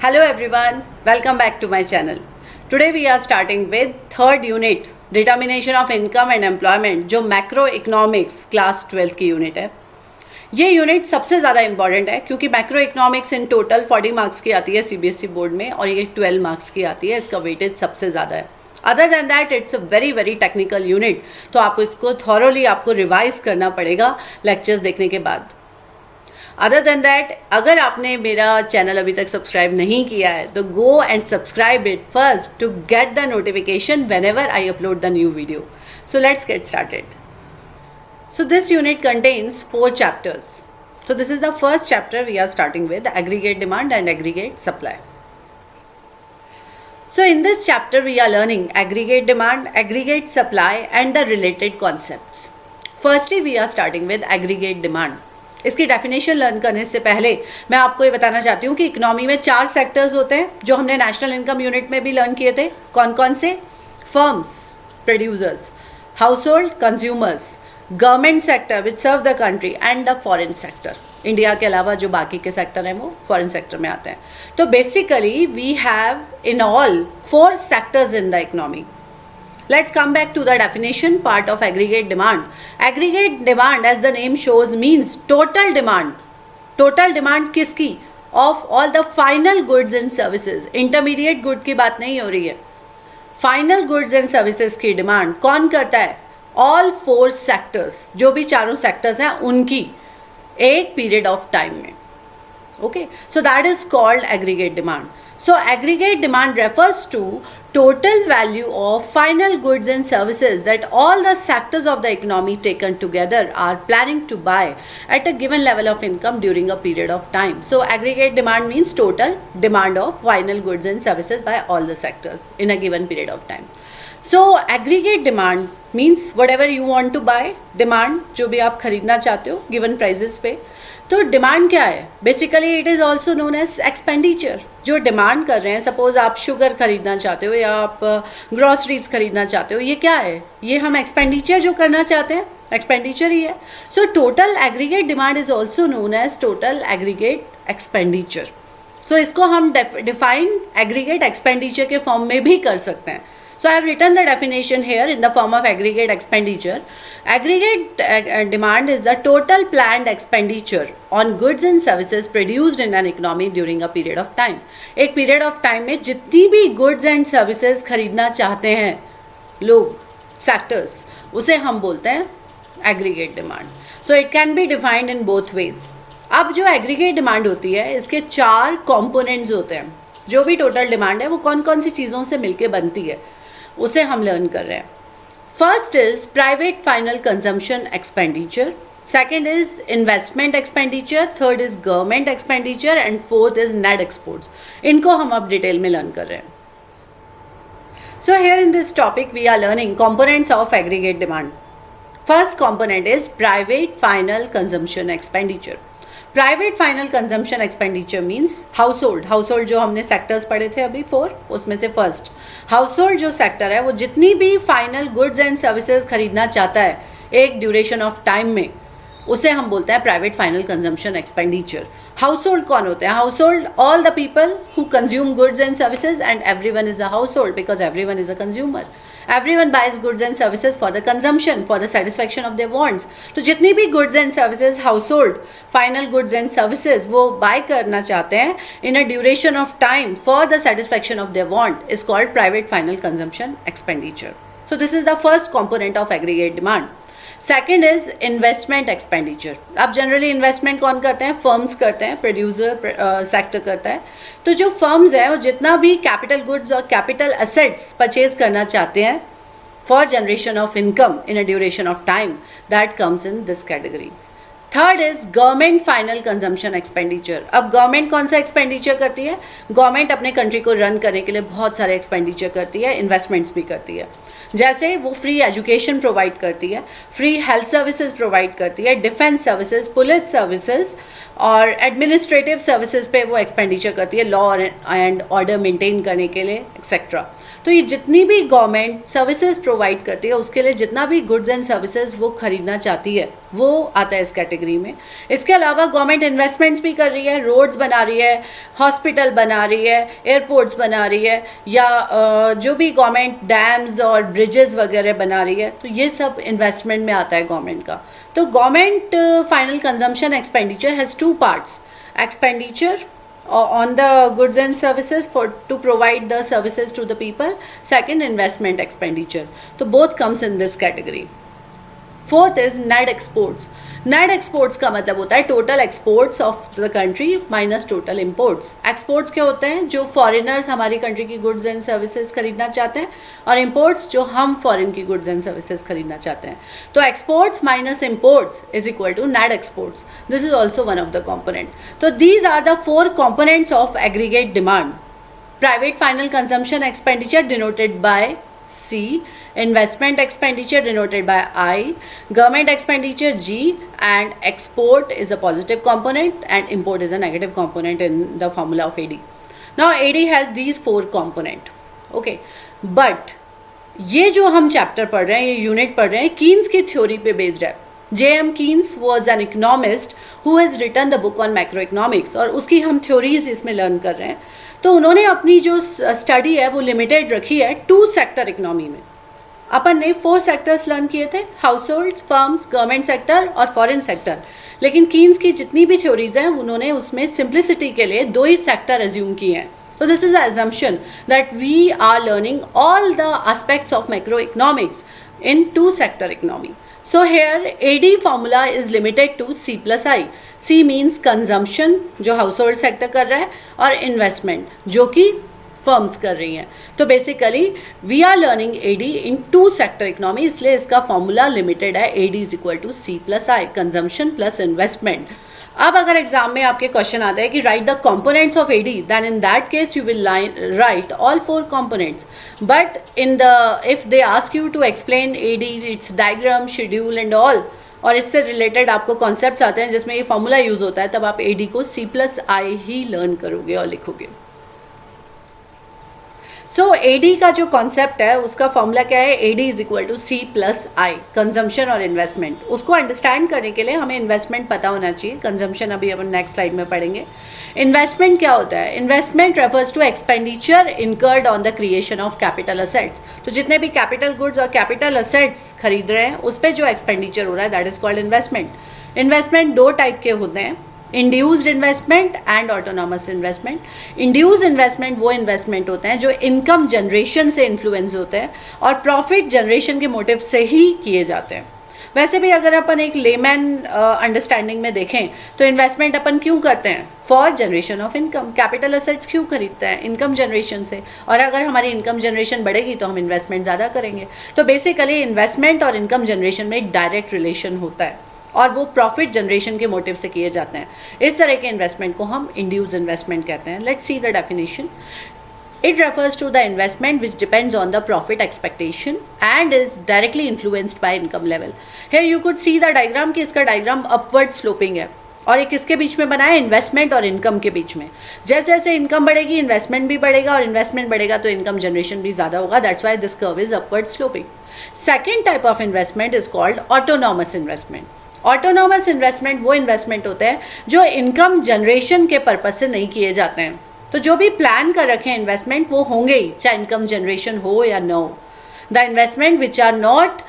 Hello everyone, welcome back to my channel. Today we are starting with third unit, Determination of Income and Employment, जो macro economics class 12 की unit है. ये unit सबसे ज़्यादा important है क्योंकि macro economics in total 40 marks की आती है सीबीएसई बोर्ड में और ये 12 मार्क्स की आती है. इसका वेटेज सबसे ज़्यादा है. Other than that it's a very technical unit, तो आप इसको थॉरोली आपको रिवाइज करना पड़ेगा लेक्चर्स देखने के बाद. अदर देन दैट, अगर आपने मेरा चैनल अभी तक सब्सक्राइब नहीं किया है तो go and subscribe it first to get the notification whenever I upload the new video. So let's get started. So this unit contains 4 chapters. So this is the first chapter we are starting with, aggregate demand and aggregate supply. So in this chapter we are learning aggregate demand, aggregate supply and the related concepts. Firstly we are starting with aggregate demand. इसकी definition learn करने से पहले मैं आपको ये बताना चाहती हूँ कि इकोनॉमी में 4 सेक्टर्स होते हैं जो हमने नेशनल इनकम यूनिट में भी लर्न किए थे. कौन कौन से? Firms, producers, household, consumers, government sector which serve the country and the foreign sector. India के अलावा जो बाकी के सेक्टर हैं वो फॉरेन सेक्टर में आते हैं. तो basically we have in all 4 sectors in the economy. Let's come back to the definition part of aggregate demand. Aggregate demand, as the name shows, means total demand. Total demand किसकी? Of all the final goods and services. Intermediate good की बात नहीं हो रही है. Final goods and services की demand कौन करता है? All 4 sectors, जो भी चारों sectors हैं उनकी एक period of time में. Okay, so that is called aggregate demand. So aggregate demand refers to total value of final goods and services that all the sectors of the economy taken together are planning to buy at a given level of income during a period of time. So aggregate demand means total demand of final goods and services by all the sectors in a given period of time. So aggregate demand means whatever you want to buy, demand जो भी आप खरीदना चाहते हो given prices पे. तो demand क्या है? Basically it is also known as expenditure. जो डिमांड कर रहे हैं, सपोज आप शुगर खरीदना चाहते हो या आप ग्रॉसरीज खरीदना चाहते हो, ये क्या है? ये हम एक्सपेंडिचर जो करना चाहते हैं, एक्सपेंडिचर ही है. So total aggregate demand is also known as total aggregate expenditure. तो इसको हम डिफाइन एग्रीगेट एक्सपेंडिचर के फॉर्म में भी कर सकते हैं. So I have written the definition here in the form of aggregate expenditure. Aggregate demand is the total planned expenditure on goods and services produced in an economy during a period of time. एक period of time में जितनी भी goods and services खरीदना चाहते हैं लोग, sectors, उसे हम बोलते हैं aggregate demand. So it can be defined in both ways. अब जो aggregate demand होती है, इसके 4 components होते हैं. जो भी total demand है वो कौन कौन सी चीज़ों से मिलके बनती है उसे हम लर्न कर रहे हैं. First is private final consumption expenditure, second is investment expenditure, third is government expenditure and fourth is net exports. इनको हम अब डिटेल में लर्न कर रहे हैं. So here in this topic we are learning components of aggregate demand. First component is private final consumption expenditure. Private final consumption expenditure means household जो हमने sectors पढ़े थे अभी 4, उसमें से फर्स्ट हाउस होल्ड जो सेक्टर है वो जितनी भी फाइनल गुड्स एंड सर्विसेज खरीदना चाहता है एक ड्यूरेशन ऑफ टाइम में, उसे हम बोलते हैं private final consumption expenditure. House hold कौन होते हैं? House hold all the people who consume goods and services and everyone is a house hold because everyone is a consumer. Everyone buys goods and services for the consumption, for the satisfaction of their wants. तो जितनी भी goods and services household, final goods and services वो buy करना चाहते हैं in a duration of time for the satisfaction of their want is called private final consumption expenditure. So this is the first component of aggregate demand. Second is investment expenditure. अब generally investment कौन करते हैं? Firms करते हैं, producer sector करता है. तो जो फर्म्स हैं वो जितना भी कैपिटल गुड्स और कैपिटल असेट्स परचेज करना चाहते हैं for generation of income in a duration of time, that comes in this category. Third is government final consumption expenditure. अब गवर्नमेंट कौन सा एक्सपेंडिचर करती है? गवर्नमेंट अपने कंट्री को रन करने के लिए बहुत सारे एक्सपेंडिचर करती है, इन्वेस्टमेंट्स भी करती है. जैसे वो फ्री एजुकेशन प्रोवाइड करती है, फ्री हेल्थ सर्विसेज प्रोवाइड करती है, डिफेंस सर्विसेज, पुलिस सर्विसेज और एडमिनिस्ट्रेटिव सर्विसेज पे वो एक्सपेंडिचर करती है, लॉ एंड ऑर्डर मेंटेन करने के लिए एक्सेट्रा। तो ये जितनी भी गवर्नमेंट सर्विसेज प्रोवाइड करती है उसके लिए जितना भी गुड्स एंड सर्विसेज वो खरीदना चाहती है वो आता है इस कैटेगरी में। इसके अलावा गवर्नमेंट इन्वेस्टमेंट्स भी कर रही है, रोड्स बना रही है, हॉस्पिटल बना रही है, एयरपोर्ट्स बना रही है, या जो भी गवर्नमेंट डैम्स और ब्रिजेस वगैरह बना रही है, तो ये सब इन्वेस्टमेंट में आता है गवर्नमेंट का। तो government final consumption expenditure has two parts, expenditure on the goods and services to provide the services to the people, second investment expenditure, so both comes in this category. Fourth is net exports. Net exports का मतलब होता है total exports of the country minus total imports. Exports क्या होते हैं? जो foreigners हमारी country की गुड्स एंड सर्विसेज खरीदना चाहते हैं, और इम्पोर्ट्स जो हम फॉरेन की गुड्स एंड सर्विसेज खरीदना चाहते हैं। तो exports minus imports is equal to net exports. This is also one of the component. तो these are the 4 components of aggregate demand. Private final consumption expenditure denoted by C, investment expenditure denoted by I, government expenditure G, and export is a positive component and import is a negative component in the formula of AD. Now AD has these 4 component, okay, but ये जो हम chapter पढ़ रहे हैं, ये unit पढ़ रहे हैं, कीन्स की थ्योरी पे बेस्ड है। J.M. Keynes was an economist who has written the book on macroeconomics, और उसकी हम थ्योरीज इसमें लर्न कर रहे हैं। तो उन्होंने अपनी जो स्टडी है वो लिमिटेड रखी है 2 सेक्टर इकोनॉमी में। अपन ने 4 सेक्टर्स लर्न किए थे, house hold, firms, government sector और फॉरेन सेक्टर। लेकिन कीन्स की जितनी भी थ्योरीज हैं उन्होंने उसमें सिंप्लिसिटी के लिए 2 ही सेक्टर एज्यूम किए हैं। So this is the assumption that we are learning all the aspects of macroeconomics in 2 sector economy. So here AD formula is limited to C plus I. C means consumption जो household sector कर रहा है, और investment जो कि firms कर रही हैं। तो basically we are learning AD in 2 sector economy, इसलिए इसका formula limited है। AD is equal to C plus I, consumption plus investment. अब अगर एग्जाम में आपके क्वेश्चन आता है कि write the components of AD, then in that case you will write all 4 components, but in the if they ask you to explain AD, its diagram, schedule and all, और इससे related आपको concepts आते हैं जिसमें ये formula use होता है, तब आप एडी को C plus I he learn करोगे और लिखोगे। सो एडी का जो कॉन्सेप्ट है उसका फॉर्मूला क्या है? AD is equal to C plus I, consumption और इन्वेस्टमेंट। उसको अंडरस्टैंड करने के लिए हमें इन्वेस्टमेंट पता होना चाहिए, कंजम्पशन अभी अपन नेक्स्ट स्लाइड में पढ़ेंगे। इन्वेस्टमेंट क्या होता है? Investment refers to expenditure incurred on the creation of capital assets. तो जितने भी कैपिटल गुड्स और कैपिटल असेट्स खरीद रहे हैं उस पर जो एक्सपेंडिचर हो रहा है that is called investment. Investment 2 type के होते हैं, induced investment and autonomous investment. Induced investment वो इन्वेस्टमेंट होते हैं जो इनकम जनरेशन से इन्फ्लुएंस होते हैं और प्रॉफिट जनरेशन के मोटिव से ही किए जाते हैं। वैसे भी अगर अपन एक लेमैन अंडरस्टैंडिंग में देखें तो इन्वेस्टमेंट अपन क्यों करते हैं? For generation of income. Capital assets क्यों खरीदते हैं? इनकम जनरेशन से, और अगर हमारी इनकम जनरेशन बढ़ेगी तो हम इन्वेस्टमेंट ज़्यादा करेंगे। तो बेसिकली इन्वेस्टमेंट और इनकम जनरेशन में एक डायरेक्ट रिलेशन होता है और वो प्रॉफिट जनरेशन के मोटिव से किए जाते हैं। इस तरह के इन्वेस्टमेंट को हम इंड्यूस इन्वेस्टमेंट कहते हैं। Let's see the definition. It refers to the investment which depends on the profit expectation and is directly influenced by income level. Here you could see the diagram कि इसका diagram upward sloping है, और एक किसके बीच में बना है? Investment और इनकम के बीच में। जैसे जैसे इनकम बढ़ेगी इन्वेस्टमेंट भी बढ़ेगा, और इन्वेस्टमेंट बढ़ेगा तो इनकम जनरेशन भी ज़्यादा होगा। That's why this curve is upward sloping. Second type of investment is called autonomous investment. Autonomous investment वो इन्वेस्टमेंट होते हैं जो इनकम जनरेशन के पर्पज से नहीं किए जाते हैं। तो जो भी प्लान कर रखे हैं इन्वेस्टमेंट वो होंगे ही, चाहे इनकम जनरेशन हो या न हो। The investment which are not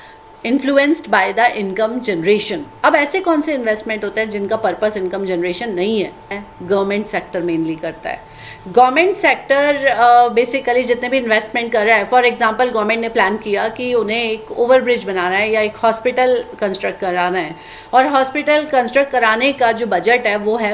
influenced by the income generation. अब ऐसे कौन से इन्वेस्टमेंट होते हैं जिनका पर्पस इनकम जनरेशन नहीं है? गवर्नमेंट सेक्टर मेनली करता है। गवर्नमेंट सेक्टर बेसिकली जितने भी इन्वेस्टमेंट कर रहा है, फॉर एग्जांपल गवर्नमेंट ने प्लान किया कि उन्हें एक ओवरब्रिज बनाना है या एक हॉस्पिटल कंस्ट्रक्ट कराना है, और हॉस्पिटल कंस्ट्रक्ट कराने का जो बजट है वो है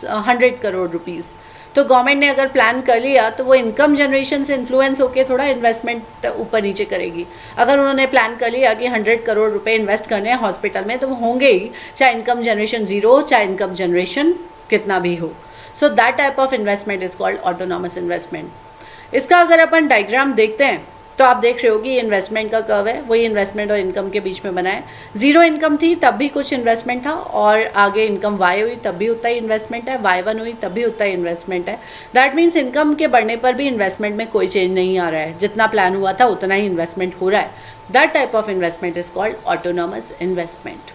100 करोड़ रुपीज़। तो गवर्नमेंट ने अगर प्लान कर लिया तो वो इनकम जनरेशन से इन्फ्लुएंस होकर थोड़ा इन्वेस्टमेंट ऊपर नीचे करेगी। अगर उन्होंने प्लान कर लिया कि 100 करोड़ रुपए इन्वेस्ट करने हैं हॉस्पिटल में, तो वो होंगे ही, चाहे इनकम जनरेशन 0 हो, चाहे इनकम जनरेशन कितना भी हो। So that type of investment is called autonomous investment. इसका अगर अपन डायग्राम देखते हैं तो आप देख रहे हो कि इन्वेस्टमेंट का कर्व है, वही इन्वेस्टमेंट और इनकम के बीच में बना है। जीरो इनकम थी तब भी कुछ इन्वेस्टमेंट था, और आगे इनकम वाई हुई तब भी उतना ही इन्वेस्टमेंट है, y1 हुई तब भी उतना ही इन्वेस्टमेंट है। दैट मीन्स इनकम के बढ़ने पर भी इन्वेस्टमेंट में कोई चेंज नहीं आ रहा है, जितना प्लान हुआ था उतना ही इन्वेस्टमेंट हो रहा है। That type of investment is called autonomous investment.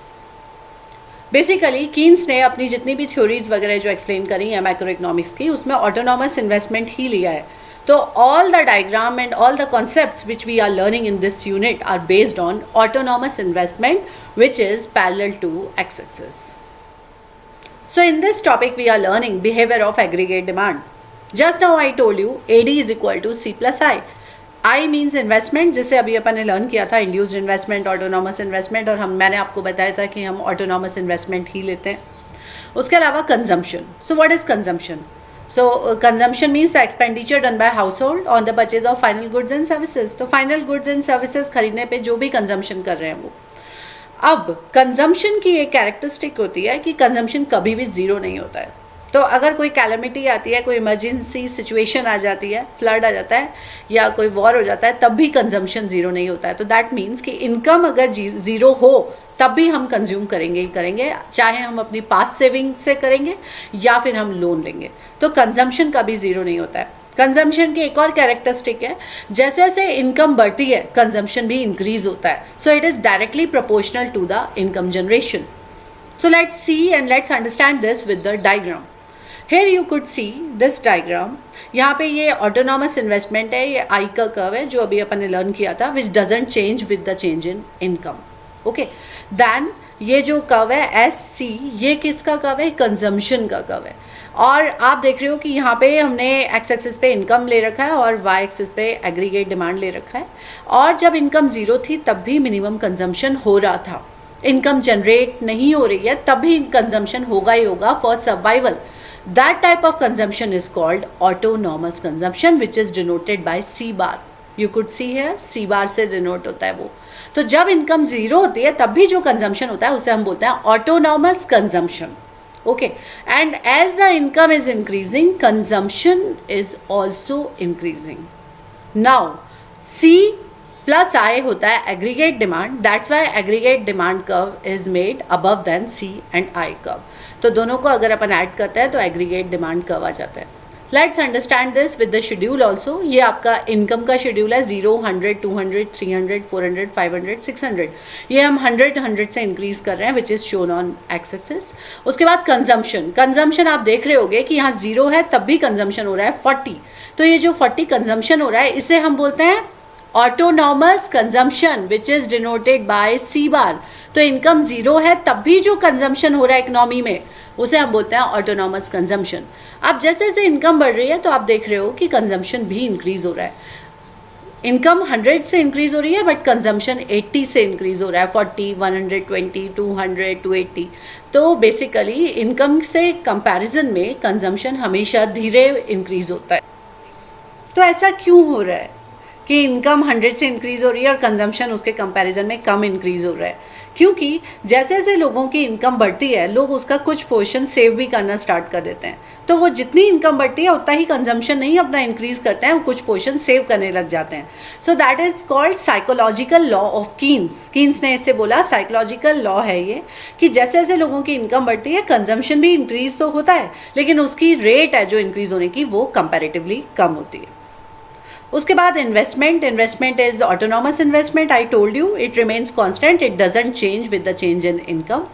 Basically Keynes ने अपनी जितनी भी थ्योरीज वगैरह जो एक्सप्लेन करी है मैक्रो इकोनॉमिक्स की, उसमें ऑटोनॉमस इन्वेस्टमेंट ही लिया है। तो all the diagram and all the concepts which we are learning in this unit are based on autonomous investment, which is parallel to x-axis. So in this topic we are learning behavior of aggregate demand. Just now I told you AD is equal to C plus I. I means investment, जिसे अभी अपन ने learn किया था, induced investment, autonomous investment, और मैंने आपको बताया था कि हम ऑटोनॉमस इन्वेस्टमेंट ही लेते हैं। उसके अलावा consumption. So what is consumption? So consumption means the expenditure done by household on the purchase of final goods and services. तो final goods and services खरीदने पे जो भी consumption कर रहे हैं वो। अब consumption की एक कैरेक्टरिस्टिक होती है कि consumption कभी भी ज़ीरो नहीं होता है। तो अगर कोई कैलमिटी आती है, कोई इमरजेंसी सिचुएशन आ जाती है, फ्लड आ जाता है या कोई वॉर हो जाता है, तब भी कंजम्पशन ज़ीरो नहीं होता है। तो दैट मीन्स कि इनकम अगर ज़ीरो हो तब भी हम कंज्यूम करेंगे ही करेंगे, चाहे हम अपनी पास्ट सेविंग से करेंगे या फिर हम लोन लेंगे। तो कंजम्पशन कभी ज़ीरो नहीं होता है। कंजम्पशन की एक और कैरेक्टरिस्टिक है, जैसे जैसे इनकम बढ़ती है कंजम्पशन भी इंक्रीज होता है। So it is directly proportional to the income generation. So let's see and let's understand this with the diagram. Here you could see this diagram. यहाँ पे ये ऑटोनॉमस इन्वेस्टमेंट है, ये आई का कर्व है जो अभी अपन ने लर्न किया था, which doesn't change with the change in income. Okay, then ये जो कर्व है एस सी, ये किसका कर्व है? कंजम्पशन का कर्व है। और आप देख रहे हो कि यहाँ पे हमने एक्स एक्सिस पे इनकम ले रखा है और वाई एक्सिस पे एग्रीगेट डिमांड ले रखा है। और जब इनकम ज़ीरो थी तब भी मिनिमम कंजम्पशन हो रहा था। इनकम जनरेट नहीं हो रही है तब भी कंजम्पशन होगा ही होगा for survival. That type of consumption is called autonomous consumption, which is denoted by C bar. You could see here C bar से denote होता है वो। तो जब इनकम ज़ीरो होती है तब भी जो कंजम्पशन होता है उसे हम बोलते हैं autonomous consumption. Okay, and as the income is increasing consumption is also increasing. Now C plus I होता है aggregate demand, that's why aggregate demand curve is made above than C and I curve. तो दोनों को अगर अपन add करते हैं तो aggregate demand curve आ जाता है। Let's understand this with the schedule also. ये आपका इनकम का शेड्यूल है, 0, 100, 200, 300, 400, 500, 600। ये हम 100 से इंक्रीज कर रहे हैं, which is shown on x axis. उसके बाद कंजम्पशन। कंजम्पशन आप देख रहे होगे कि यहाँ 0 है तब भी कंजम्पशन हो रहा है 40। तो ये जो 40 कंजम्पशन हो रहा है इसे हम बोलते हैं autonomous consumption, which is denoted by C bar. तो इनकम ज़ीरो है तब भी जो कंजम्पशन हो रहा है इकोनॉमी में उसे हम बोलते हैं ऑटोनॉमस कंजम्पशन। अब जैसे जैसे इनकम बढ़ रही है तो आप देख रहे हो कि कंजम्पशन भी इंक्रीज हो रहा है। इनकम 100 से इंक्रीज हो रही है बट कंजम्पशन 80 से इंक्रीज हो रहा है, 40, 120, 200, 280। तो बेसिकली इनकम से कंपैरिजन में कंजम्पशन हमेशा धीरे इंक्रीज होता है। तो ऐसा क्यों हो रहा है कि इनकम 100 से इंक्रीज़ हो रही है और कंजम्पशन उसके कंपैरिजन में कम इंक्रीज़ हो रहा है? क्योंकि जैसे जैसे लोगों की इनकम बढ़ती है लोग उसका कुछ पोर्शन सेव भी करना स्टार्ट कर देते हैं। तो वो जितनी इनकम बढ़ती है उतना ही कंजम्पशन नहीं अपना इंक्रीज़ करते हैं, वो कुछ पोर्शन सेव करने लग जाते हैं। So that is called psychological law of Keynes. Keynes ने इससे बोला साइकोलॉजिकल लॉ है ये, कि जैसे जैसे लोगों की इनकम बढ़ती है कंजम्पशन भी इंक्रीज़ तो होता है लेकिन उसकी रेट है जो इंक्रीज़ होने की वो कंपैरेटिवली कम होती है। उसके बाद investment. Investment is autonomous investment. I told you it remains constant, it doesn't change with the change in income.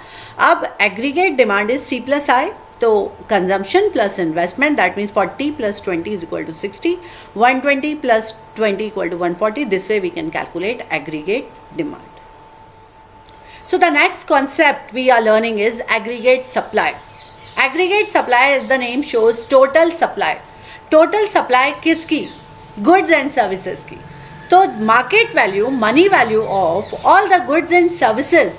अब aggregate demand is C plus I, तो consumption plus investment, that means 40 plus 20 is equal to 60, 120 plus 20 equal to 140। This way we can calculate aggregate demand. So the next concept we are learning is aggregate supply. Aggregate supply is the name shows total supply. Total supply किसकी? Goods and services की। तो market value, money value of all the goods and services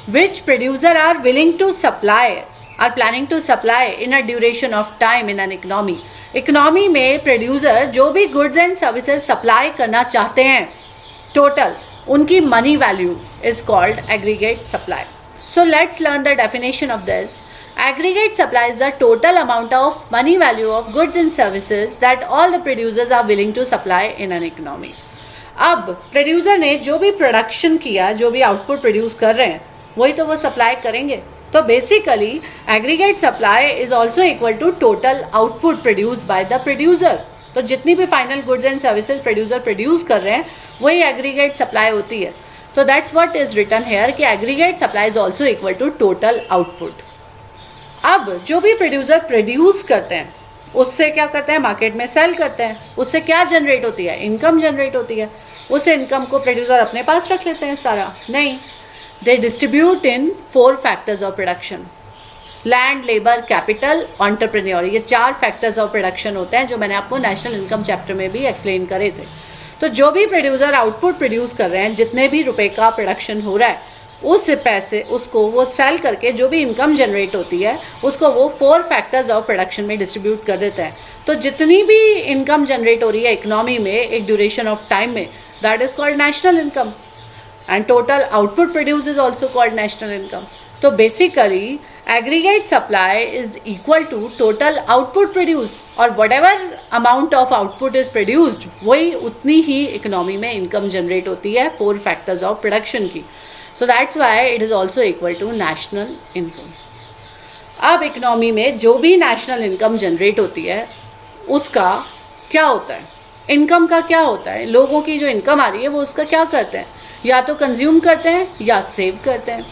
which producer are willing to supply, are planning to supply in a duration of time in an economy. Economy में producer जो भी goods and services supply करना चाहते हैं total, उनकी money value is called aggregate supply. So let's learn the definition of this. Aggregate supply is the total amount of money value of goods and services that all the producers are willing to supply in an economy. अब producer ने जो भी production किया, जो भी output produce कर रहे हैं, वही तो वो सप्लाई करेंगे। तो basically aggregate supply is also equal to total output produce by the producer. तो जितनी भी final goods and services producer produce कर रहे हैं वही एग्रीगेट सप्लाई होती है। तो that's what is written here कि aggregate supply is also equal to total output. अब जो भी प्रोड्यूसर प्रोड्यूस करते हैं उससे क्या करते हैं, मार्केट में सेल करते हैं। उससे क्या जनरेट होती है, इनकम जनरेट होती है। उस इनकम को प्रोड्यूसर अपने पास रख लेते हैं सारा, नहीं, they distribute in 4 factors of production, land, labour, capital, entrepreneur. ये 4 फैक्टर्स ऑफ प्रोडक्शन होते हैं जो मैंने आपको नेशनल इनकम चैप्टर में भी एक्सप्लेन करे थे। तो जो भी प्रोड्यूसर आउटपुट प्रोड्यूस कर रहे हैं, जितने भी रुपए का प्रोडक्शन हो रहा है, उस पैसे उसको वो सेल करके जो भी इनकम जनरेट होती है उसको वो 4 फैक्टर्स ऑफ प्रोडक्शन में डिस्ट्रीब्यूट कर देते हैं। तो जितनी भी इनकम जनरेट हो रही है इकोनॉमी में एक ड्यूरेशन ऑफ टाइम में, that is called national income, and total output produce is also called national income. तो basically aggregate supply is equal to total output produce, और whatever amount of output is produced वही उतनी ही economy में income generate होती है 4 factors of production की। So that's why it is also equal to national income. अब economy में जो भी नेशनल इनकम जनरेट होती है उसका क्या होता है, इनकम का क्या होता है, लोगों की जो इनकम आ रही है वो उसका क्या करते हैं, या तो कंज्यूम करते हैं या सेव करते हैं।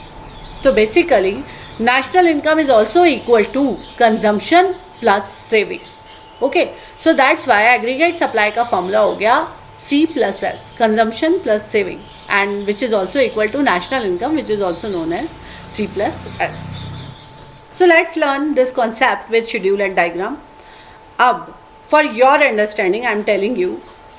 तो basically national income is also equal to consumption plus saving. Okay, so that's why aggregate supply का फॉर्मूला हो गया C+S, consumption plus saving, and which is also equal to national income, which is also known as C+S. So let's learn this concept with schedule and diagram. Ab, for your understanding, I am telling you,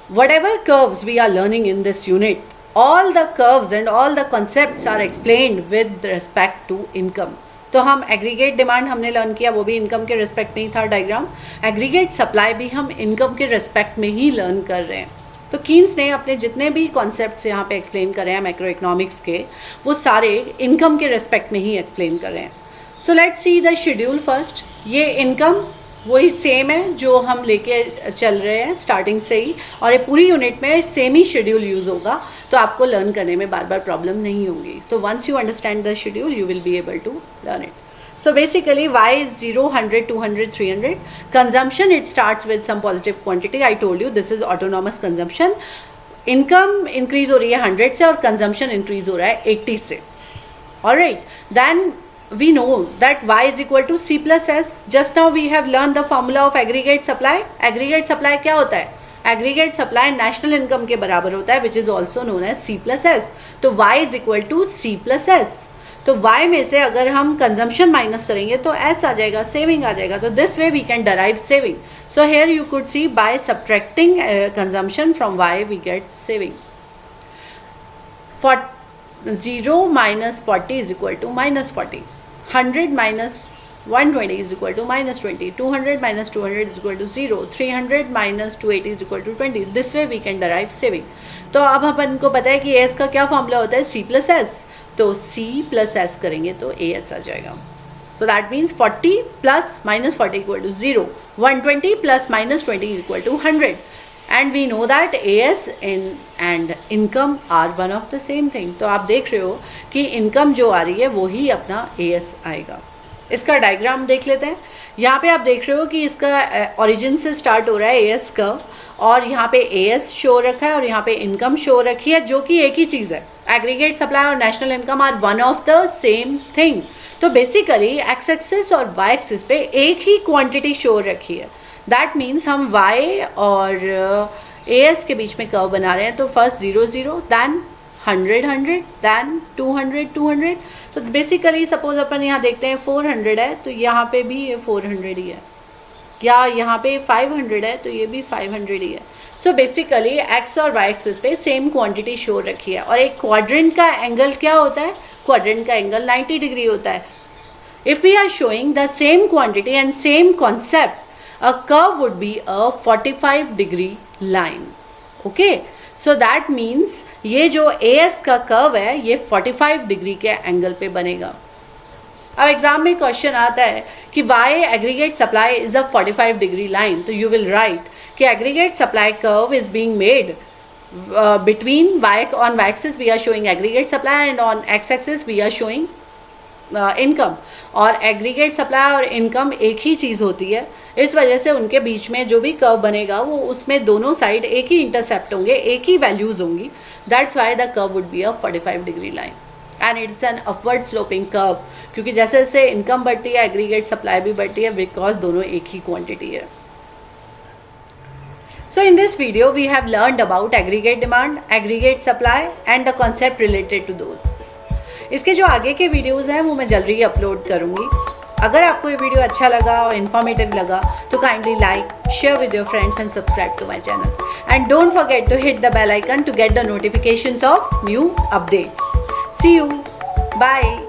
whatever curves we are learning in this unit, all the curves and all the concepts are explained with respect to income. तो हम aggregate demand हमने learn किया, वो भी income के respect में ही था diagram. Aggregate supply भी हम इनकम के रिस्पेक्ट में ही लर्न कर रहे हैं। तो कीन्स ने अपने जितने भी कॉन्सेप्ट्स यहाँ पे एक्सप्लेन कर रहे हैं मैक्रो इकोनॉमिक्स के, वो सारे इनकम के रिस्पेक्ट में ही एक्सप्लेन कर रहे हैं। सो let's see the schedule first. ये इनकम वही सेम है जो हम लेके चल रहे हैं स्टार्टिंग से ही, और ये पूरी यूनिट में सेम ही शेड्यूल यूज़ होगा, तो आपको लर्न करने में बार बार प्रॉब्लम नहीं होगी। तो once you understand the schedule you will be able to learn it. So basically y is 0, 100, 200, 300. Consumption, it starts with some positive quantity. I told you this is autonomous consumption. Income increase हो रही है 100 से और consumption increase हो रहा है 80 से. Alright, then we know that y is equal to C+S. Just now we have learned the formula of aggregate supply. Aggregate supply क्या होता है? Aggregate supply national income के बराबर होता है, which is also known as C+S. तो y is equal to C+S. तो y में से अगर हम कंजम्पशन माइनस करेंगे तो s आ जाएगा, सेविंग आ जाएगा। तो this way we can derive saving. So here you could see by subtracting consumption from y we get saving. 0 minus 40 is equal to minus 40. 100 minus 120 is equal to minus 20. 200 minus 200 is equal to 0. 300 minus 280 is equal to 20. This way we can derive saving. तो अब अपन को पता है कि s का क्या formula होता है, C+S। तो C+S करेंगे तो AS आ जाएगा। So that means 40 plus minus 40 equal to 0. 120 plus minus 20 is equal to 100. And we know that AS and income are one of the same thing. तो आप देख रहे हो कि इनकम जो आ रही है वो ही अपना AS आएगा। इसका डायग्राम देख लेते हैं। यहाँ पे आप देख रहे हो कि इसका ओरिजिन से स्टार्ट हो रहा है AS कर्व, और यहाँ पे AS शो रखा है और यहाँ पे इनकम शो रखी है, जो कि एक ही चीज़ है। एग्रीगेट सप्लाई और national income are one of the same thing. तो बेसिकली एक्स एक्सिस और वाई एक्सिस पे एक ही क्वांटिटी शो रखी है। दैट मीन्स हम वाई और AS के बीच में कर्व बना रहे हैं। तो फर्स्ट 0 0, दैन 100 100, दैन 200 200। तो बेसिकली सपोज अपन यहाँ देखते हैं 400 है तो यहाँ पे भी ये 400 ही है, या यहाँ पे 500 है तो ये भी 500 ही है। सो बेसिकली एक्स और वाई एक्सिस पे सेम क्वांटिटी शो रखी है। और एक क्वाड्रेंट का एंगल क्या होता है, क्वाड्रेंट का एंगल 90 डिग्री होता है। If we are showing the same quantity and same concept, a curve would be a 45 degree line. Okay, so that means ये जो AS का कर्व है ये 45 डिग्री के एंगल पे बनेगा। अब एग्जाम में क्वेश्चन आता है कि why aggregate supply is a 45 degree line, तो यू विल राइट कि aggregate supply curve is being made between on y-axis we are showing aggregate supply and on x-axis we are showing income, और aggregate supply और income एक ही चीज़ होती है, इस वजह से उनके बीच में जो भी कर्व बनेगा वो उसमें दोनों साइड एक ही इंटरसेप्ट होंगे, एक ही वैल्यूज़ होंगी. That's why the curve would be a 45 degree line and it's an upward sloping curve, क्योंकि जैसे जैसे इनकम बढ़ती है एग्रीगेट सप्लाई भी बढ़ती है, बिकॉज दोनों एक ही क्वांटिटी है. So in this video we have learned about aggregate demand, aggregate supply and the concept related to those. इसके जो आगे के वीडियोस हैं वो मैं जल्दी ही अपलोड करूँगी. अगर आपको ये वीडियो अच्छा लगा और इन्फॉर्मेटिव लगा तो kindly like, share with your friends and subscribe to my channel and don't forget to hit the bell icon to get the notifications of new updates. See you, bye.